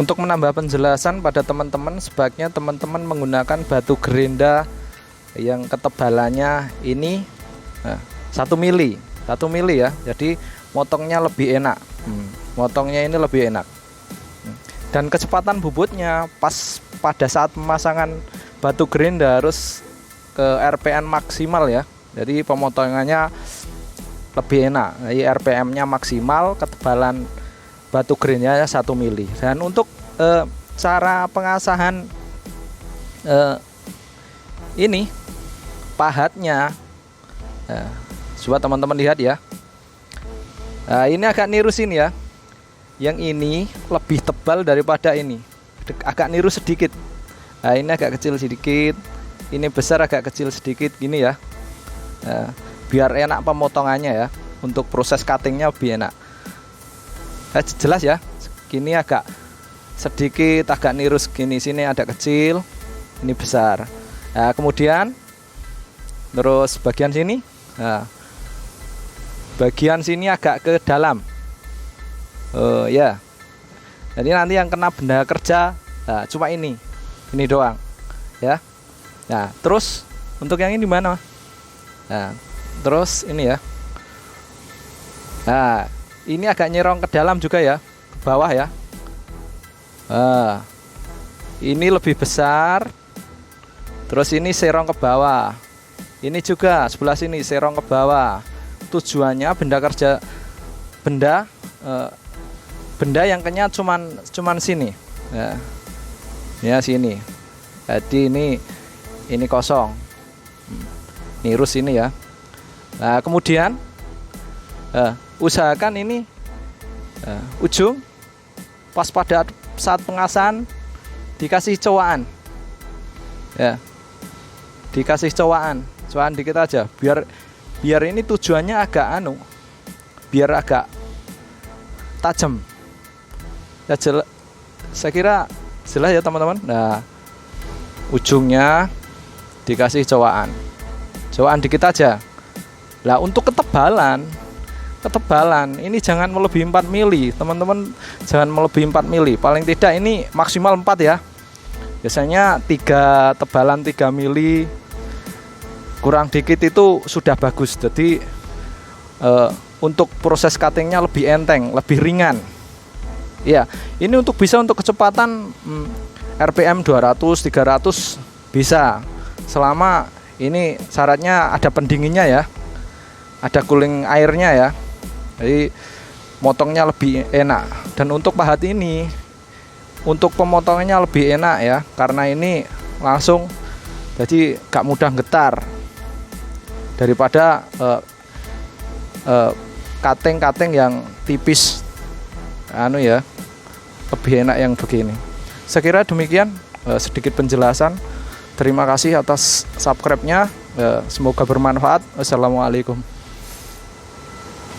Untuk menambah penjelasan pada teman-teman, sebaiknya teman-teman menggunakan batu gerenda yang ketebalannya ini 1 mili ya. Jadi motongnya lebih enak. Motongnya ini lebih enak. Dan kecepatan bubutnya pas pada saat pemasangan batu gerenda harus ke RPM maksimal ya. Jadi pemotongannya lebih enak. Jadi RPM-nya maksimal, ketebalan batu gerendanya 1 mili. Dan untuk cara pengasahan ini pahatnya, coba teman-teman lihat ya. Ini agak nirusin ya. Yang ini lebih tebal daripada ini, agak niru sedikit. Ini agak kecil sedikit, ini besar agak kecil sedikit gini ya. Biar enak pemotongannya ya. Untuk proses cuttingnya lebih enak. Jelas ya. Gini agak sedikit, agak niru gini, sini ada kecil, ini besar. Kemudian terus bagian sini, bagian sini agak ke dalam. Ya. Jadi nanti yang kena benda kerja cuma ini doang ya. Nah, terus untuk yang ini di mana? Nah, terus ini ya. Nah, ini agak nyerong ke dalam juga ya, ke bawah ya. Ini lebih besar. Terus ini serong ke bawah. Ini juga sebelah sini serong ke bawah. Tujuannya benda yang kenyat cuman sini. Ya sini. Jadi ini kosong. Nirus ini ya. Nah, kemudian usahakan ini ujung pas pada saat pengasahan dikasih cowaan. Ya. Dikasih cowaan dikit aja biar ini tujuannya agak biar agak tajam. Ya, saya kira jelas ya teman-teman. Nah, ujungnya dikasih cowaan dikit aja. Lah, untuk ketebalan ini jangan melebihi 4 mili teman-teman, jangan melebihi 4 mili. Paling tidak ini maksimal 4 ya. Biasanya tebalan 3 mili kurang dikit itu sudah bagus. Jadi untuk proses cuttingnya lebih enteng, lebih ringan. Ya, ini untuk kecepatan RPM 200, 300 bisa. Selama ini syaratnya ada pendinginnya ya. Ada cooling airnya ya. Jadi motongnya lebih enak. Dan untuk pahat ini, untuk pemotongannya lebih enak ya, karena ini langsung, jadi gak mudah getar daripada cutting yang tipis ya, lebih enak yang begini. Saya kira demikian sedikit penjelasan. Terima kasih atas subscribe-nya, semoga bermanfaat. Wassalamualaikum.